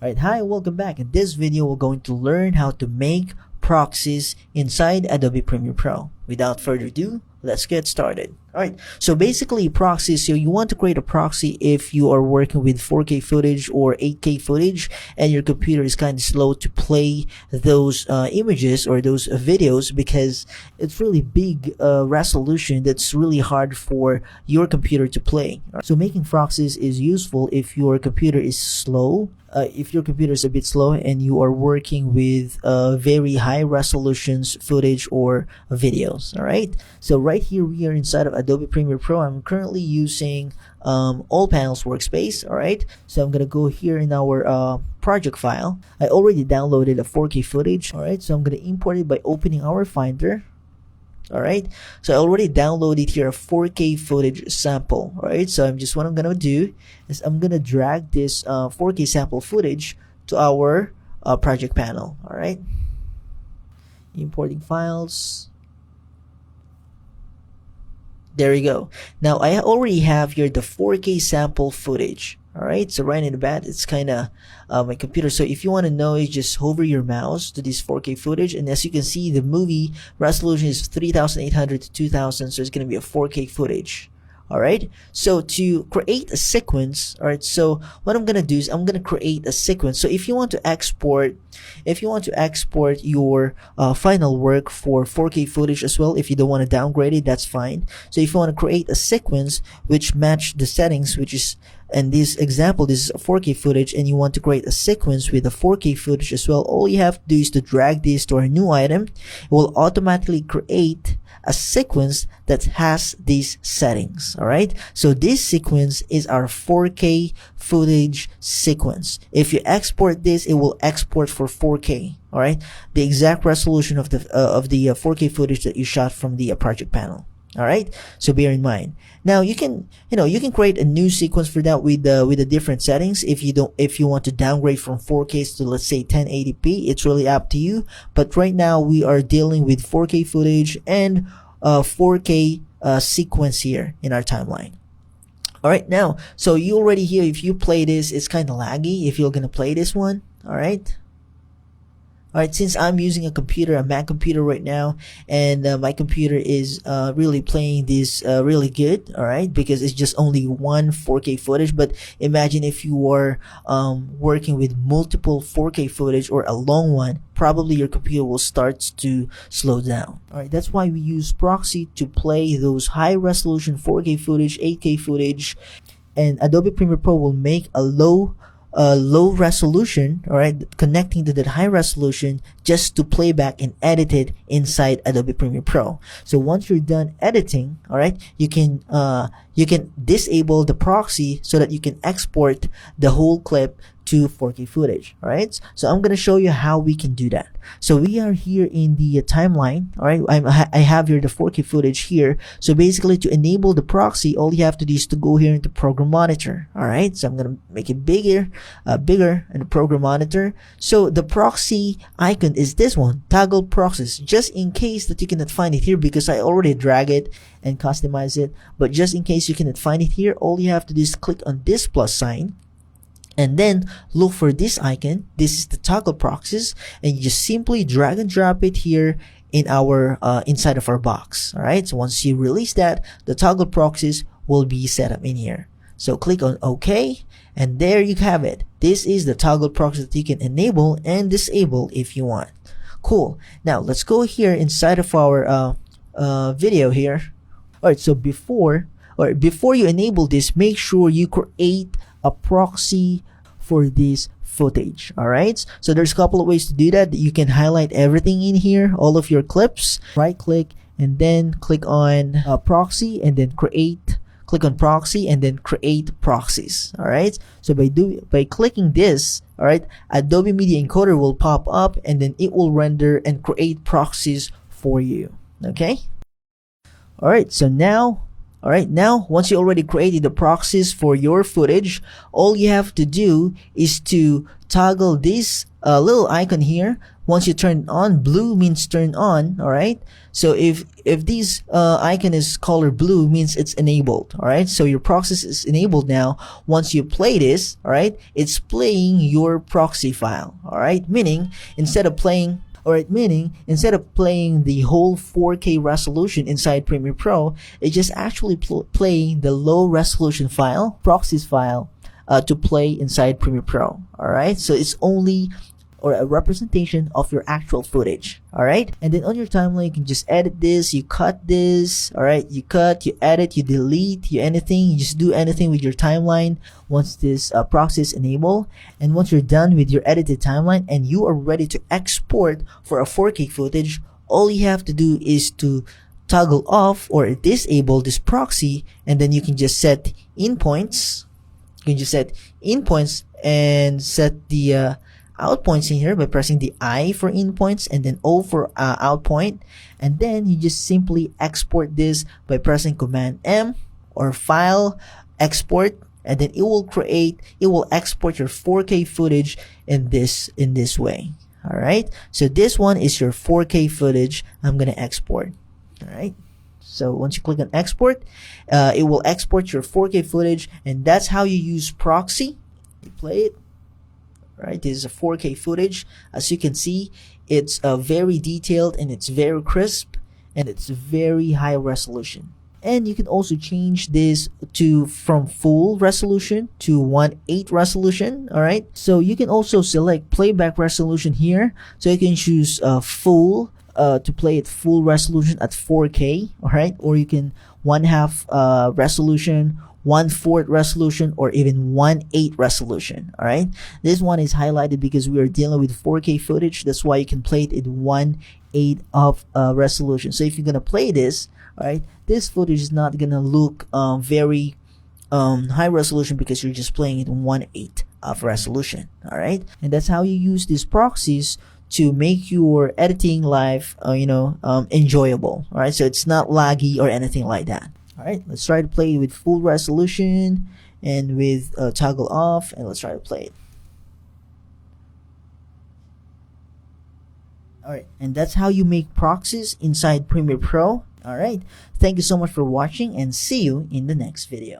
Alright, hi, welcome back. In this video, we're going to learn how to make proxies inside Adobe Premiere Pro. Without further ado, let's get started. Alright, so basically proxies, so you want to create a proxy if you are working with 4K footage or 8K footage and your computer is kind of slow to play those images or those videos because it's really big resolution that's really hard for your computer to play. So making proxies is useful if your computer is slow. If your computer is a bit slow and you are working with very high resolutions footage or videos. All right, so right here we are inside of Adobe Premiere Pro. I'm currently using all panels workspace. All right, so I'm gonna go here in our project file. I already downloaded a 4K footage. All right, so I'm gonna import it by opening our Finder. Alright, so I already downloaded here a 4K footage sample. Alright, so what I'm gonna do is I'm gonna drag this 4K sample footage to our project panel. Alright, importing files. There you go. Now I already have here the 4K sample footage. Alright, so right in the bat, it's kind of my computer. So if you want to know, you just hover your mouse to this 4K footage, and as you can see, the movie resolution is 3800 to 2000, so it's going to be a 4K footage. Alright, so to create a sequence, alright, so what I'm gonna do is I'm gonna create a sequence. So if you want to export your final work for 4K footage as well, if you don't want to downgrade it, that's fine. So if you want to create a sequence which match the settings, which is, in this example, this is a 4K footage, and you want to create a sequence with a 4K footage as well, all you have to do is to drag this to our new item. It will automatically create a sequence that has these settings. Alright, so this sequence is our 4K footage sequence. If you export this, it will export for 4K. Alright, the exact resolution of the 4K footage that you shot from the project panel. Alright, so bear in mind. Now you can create a new sequence for that with the different settings. If you want to downgrade from 4K to, let's say, 1080p, it's really up to you. But right now we are dealing with 4K footage and 4K sequence here in our timeline. Alright, now so you already here, if you play this, it's kind of laggy if you're gonna play this one. Alright, since I'm using a Mac computer right now, and my computer is really playing this really good, alright, because it's just only one 4K footage. But imagine if you were working with multiple 4K footage or a long one, probably your computer will start to slow down. Alright, that's why we use Proxy to play those high resolution 4K footage, 8K footage, and Adobe Premiere Pro will make a low resolution, alright, connecting to that high resolution just to play back and edit it inside Adobe Premiere Pro. So once you're done editing, alright, you can disable the proxy so that you can export the whole clip to 4K footage. Alright, so I'm gonna show you how we can do that. So we are here in the timeline. Alright, I have here the 4K footage here. So basically, to enable the proxy, all you have to do is to go here into Program Monitor. Alright, so I'm gonna make it bigger in the Program Monitor. So the proxy icon is this one, Toggle Proxies, just in case that you cannot find it here, because I already drag it and customize it. But just in case you cannot find it here, all you have to do is click on this plus sign and then look for this icon. This is the Toggle Proxies, and you just simply drag and drop it here in our inside of our box. Alright, so once you release that, the Toggle Proxies will be set up in here. So click on OK, and there you have it. This is the Toggle Proxy that you can enable and disable if you want. Cool. Now let's go here inside of our video here. Alright, so before you enable this, make sure you create a proxy for this footage. Alright, so there's a couple of ways to do that. You can highlight everything in here, all of your clips, right click, and then click on proxy, and then click on proxy, and then create proxies. Alright, so by clicking this, alright, Adobe Media Encoder will pop up, and then it will render and create proxies for you. Okay, alright, so now once you already created the proxies for your footage, all you have to do is to toggle this little icon here Once you turn it on, blue means turn on. All right. So if this icon is color blue, means it's enabled. All right. So your proxy is enabled now. Once you play this, all right, it's playing your proxy file. All right. Meaning instead of playing the whole 4K resolution inside Premiere Pro, it's just actually playing the low resolution file, proxies file, to play inside Premiere Pro. All right. So it's only a representation of your actual footage. All right. And then on your timeline, you can just edit this, you cut this. All right. You cut, you edit, you delete, you anything. You just do anything with your timeline once this proxy is enabled. And once you're done with your edited timeline and you are ready to export for a 4K footage, all you have to do is to toggle off or disable this proxy, and then you can just set in points. You can just set in points and set the out points in here by pressing the I for in points and then O for out point, and then you just simply export this by pressing Command M or File, Export, and then it will export your 4K footage in this way. All right. So this one is your 4K footage. I'm gonna export. All right. So once you click on export, it will export your 4K footage, and that's how you use Proxy. You play it. Right, this is a 4K footage. As you can see, it's very detailed and it's very crisp and it's very high resolution. And you can also change this from full resolution to 1/8 resolution. All right, so you can also select playback resolution here, so you can choose full to play at full resolution at 4K. All right, or you can 1/2 resolution, 1/4 resolution, or even 1/8 resolution. All right, this one is highlighted because we are dealing with 4K footage. That's why you can play it in 1/8 of resolution. So if you're gonna play this, all right, this footage is not gonna look very high resolution because you're just playing it in 1/8 of resolution. All right, and that's how you use these proxies to make your editing life enjoyable. All right, so it's not laggy or anything like that. All right, let's try to play it with full resolution and with toggle off, and let's try to play it. All right, and that's how you make proxies inside Premiere Pro. All right, thank you so much for watching, and see you in the next video.